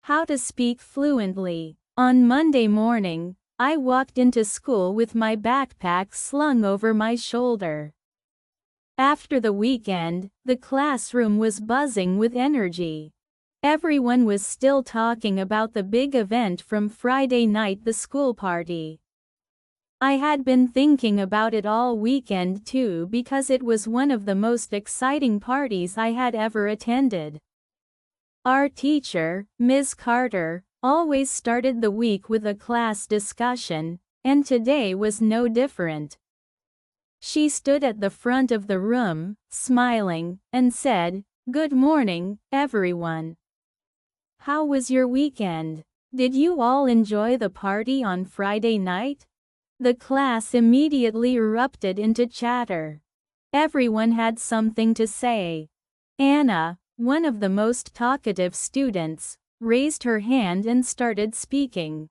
How to speak fluently. On Monday morning, I walked into school with my backpack slung over my shoulder. After the weekend, the classroom was buzzing with energy. Everyone was still talking about the big event from Friday night, the school party. I had been thinking about it all weekend too because it was one of the most exciting parties I had ever attended. Our teacher, Ms. Carter, always started the week with a class discussion, and today was no different. She stood at the front of the room, smiling, and said, "Good morning, everyone. How was your weekend? Did you all enjoy the party on Friday night?" The class immediately erupted into chatter. Everyone had something to say. Anna, one of the most talkative students, raised her hand and started speaking.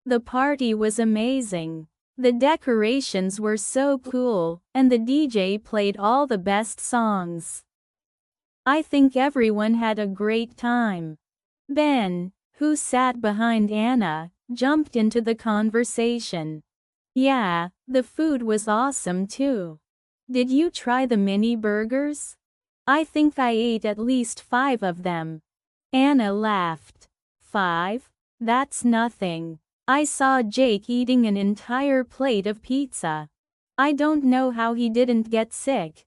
The party was amazing. The decorations were so cool, and the DJ played all the best songs. I think everyone had a great time. Ben, who sat behind Anna, jumped into the conversation. "Yeah, the food was awesome too. Did you try the mini burgers? I think I ate at least 5 of them." Anna laughed. 5? That's nothing. I saw Jake eating an entire plate of pizza. I don't know how he didn't get sick.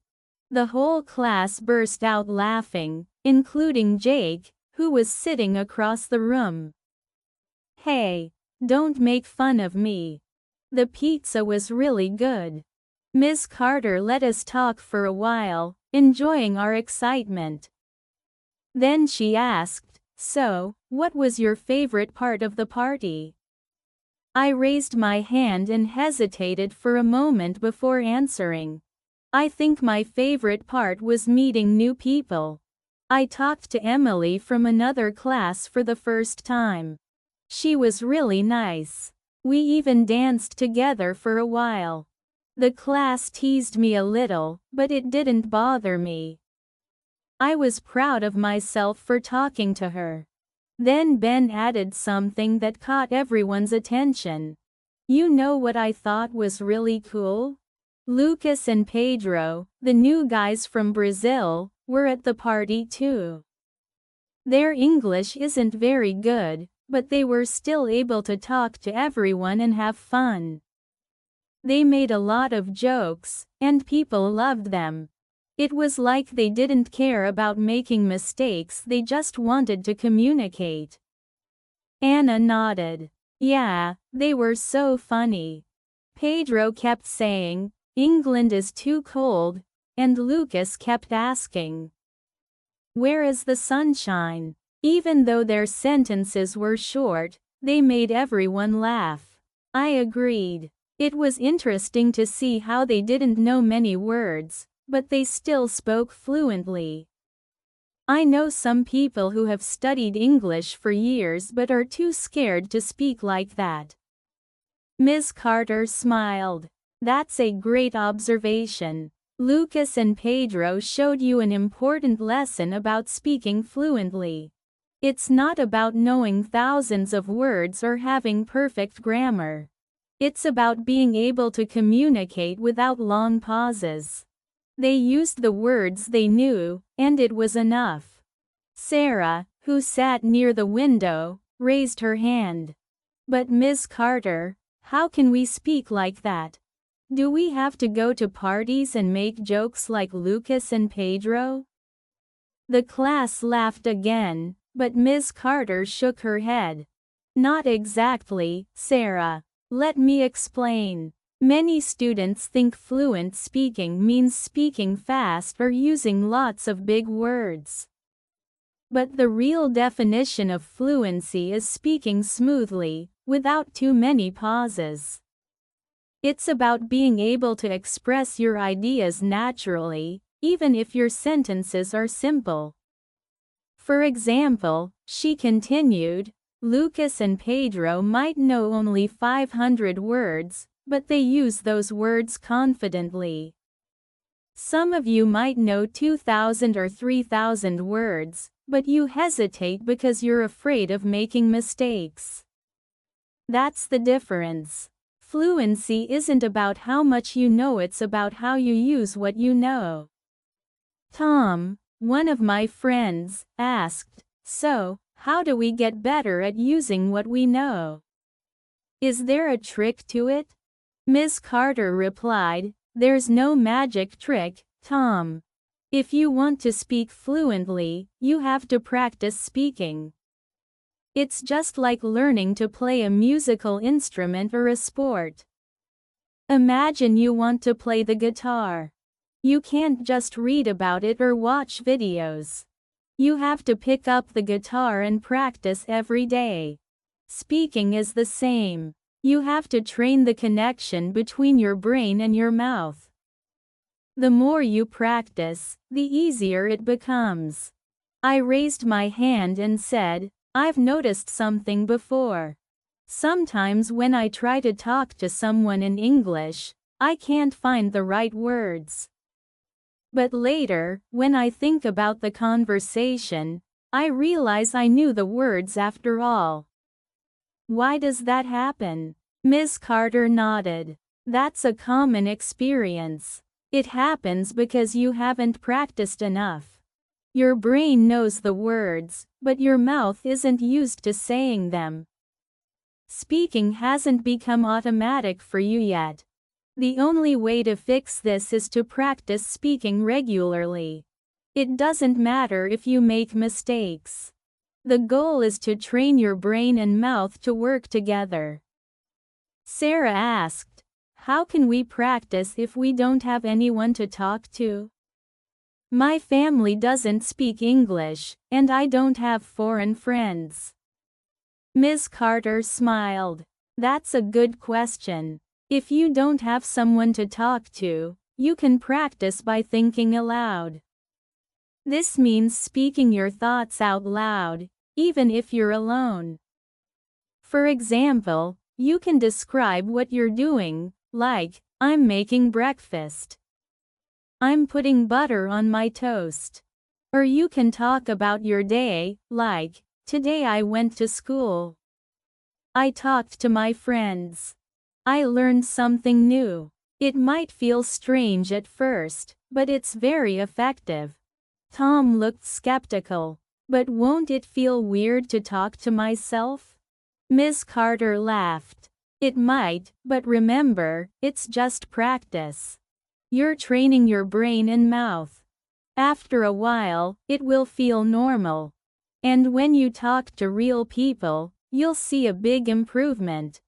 The whole class burst out laughing, including Jake, who was sitting across the room. "Hey, don't make fun of me. The pizza was really good." Ms. Carter let us talk for a while, enjoying our excitement. Then she asked, "So, what was your favorite part of the party?" I raised my hand and hesitated for a moment before answering. I think my favorite part was meeting new people. I talked to Emily from another class for the first time. She was really nice. We even danced together for a while. The class teased me a little, but it didn't bother me. I was proud of myself for talking to her. Then Ben added something that caught everyone's attention. You know what I thought was really cool? Lucas and Pedro, the new guys from Brazil, were at the party too. Their English isn't very good, but they were still able to talk to everyone and have fun. They made a lot of jokes, and people loved them. It was like they didn't care about making mistakes, they just wanted to communicate. Anna nodded. Yeah, they were so funny. Pedro kept saying, "England is too cold," and Lucas kept asking, "Where is the sunshine?" Even though their sentences were short, they made everyone laugh. I agreed. It was interesting to see how they didn't know many words, but they still spoke fluently. I know some people who have studied English for years but are too scared to speak like that. Ms. Carter smiled. That's a great observation. Lucas and Pedro showed you an important lesson about speaking fluently. It's not about knowing thousands of words or having perfect grammar. It's about being able to communicate without long pauses. They used the words they knew, and it was enough. Sarah, who sat near the window, raised her hand. But Ms. Carter, how can we speak like that? Do we have to go to parties and make jokes like Lucas and Pedro? The class laughed again, but Ms. Carter shook her head. Not exactly, Sarah. Let me explain. Many students think fluent speaking means speaking fast or using lots of big words. But the real definition of fluency is speaking smoothly, without too many pauses. It's about being able to express your ideas naturally, even if your sentences are simple. For example, she continued, Lucas and Pedro might know only 500 words, but they use those words confidently. Some of you might know 2,000 or 3,000 words, but you hesitate because you're afraid of making mistakes. That's the difference. Fluency isn't about how much you know, it's about how you use what you know. Tom, one of my friends, asked, "So, how do we get better at using what we know? Is there a trick to it?" Ms. Carter replied, "There's no magic trick, Tom. If you want to speak fluently, you have to practice speaking. It's just like learning to play a musical instrument or a sport. Imagine you want to play the guitar. You can't just read about it or watch videos. You have to pick up the guitar and practice every day. Speaking is the same. You have to train the connection between your brain and your mouth. The more you practice, the easier it becomes." I raised my hand and said, "I've noticed something before. Sometimes when I try to talk to someone in English, I can't find the right words. But later, when I think about the conversation, I realize I knew the words after all." Why does that happen? Ms. Carter nodded. That's a common experience. It happens because you haven't practiced enough. Your brain knows the words, but your mouth isn't used to saying them. Speaking hasn't become automatic for you yet. The only way to fix this is to practice speaking regularly. It doesn't matter if you make mistakes. The goal is to train your brain and mouth to work together. Sarah asked, "How can we practice if we don't have anyone to talk to? My family doesn't speak English, and I don't have foreign friends." Ms. Carter smiled. "That's a good question. If you don't have someone to talk to, you can practice by thinking aloud. This means speaking your thoughts out loud, even if you're alone. For example, you can describe what you're doing, like, 'I'm making breakfast.' 'I'm putting butter on my toast.' Or you can talk about your day, like, 'Today I went to school. I talked to my friends. I learned something new.' It might feel strange at first, but it's very effective." Tom looked skeptical. "But won't it feel weird to talk to myself?" Ms. Carter laughed. "It might, but remember, it's just practice. You're training your brain and mouth. After a while, it will feel normal. And when you talk to real people, you'll see a big improvement.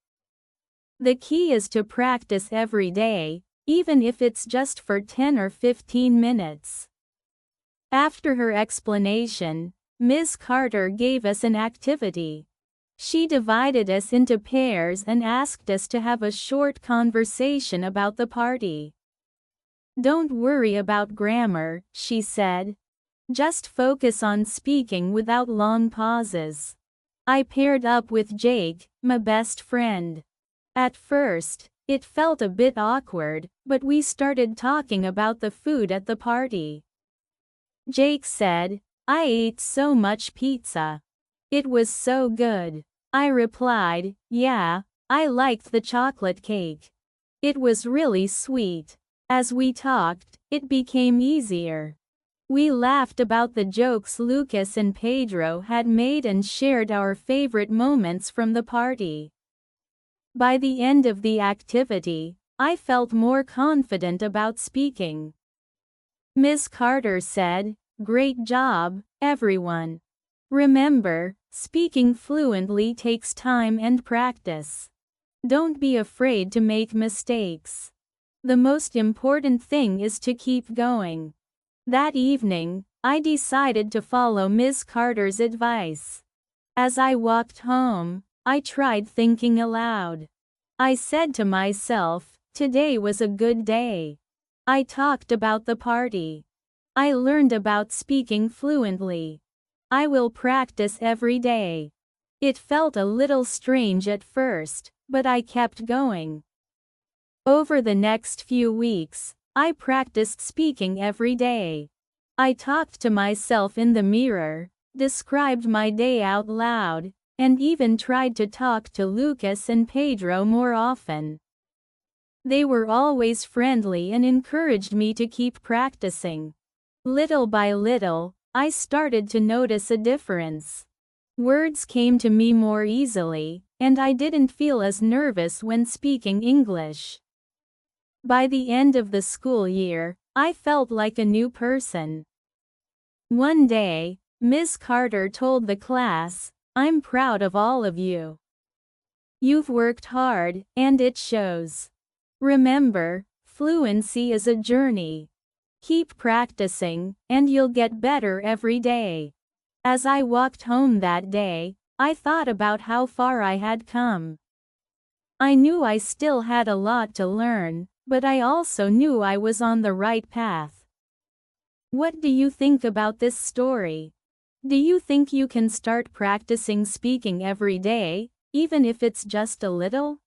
The key is to practice every day, even if it's just for 10 or 15 minutes." After her explanation, Ms. Carter gave us an activity. She divided us into pairs and asked us to have a short conversation about the party. "Don't worry about grammar," she said. "Just focus on speaking without long pauses." I paired up with Jake, my best friend. At first, it felt a bit awkward, but we started talking about the food at the party. Jake said, "I ate so much pizza. It was so good." I replied, "Yeah, I liked the chocolate cake. It was really sweet." As we talked, it became easier. We laughed about the jokes Lucas and Pedro had made and shared our favorite moments from the party. By the end of the activity, I felt more confident about speaking. Ms. Carter said, "Great job, everyone. Remember, speaking fluently takes time and practice. Don't be afraid to make mistakes. The most important thing is to keep going." That evening, I decided to follow Ms. Carter's advice. As I walked home, I tried thinking aloud. I said to myself, "Today was a good day." I talked about the party. I learned about speaking fluently. I will practice every day. It felt a little strange at first, but I kept going. Over the next few weeks, I practiced speaking every day. I talked to myself in the mirror, described my day out loud, and even tried to talk to Lucas and Pedro more often. They were always friendly and encouraged me to keep practicing. Little by little, I started to notice a difference. Words came to me more easily, and I didn't feel as nervous when speaking English. By the end of the school year, I felt like a new person. One day, Ms. Carter told the class, "I'm proud of all of you. You've worked hard, and it shows. Remember, fluency is a journey. Keep practicing, and you'll get better every day." As I walked home that day, I thought about how far I had come. I knew I still had a lot to learn, but I also knew I was on the right path. What do you think about this story? Do you think you can start practicing speaking every day, even if it's just a little?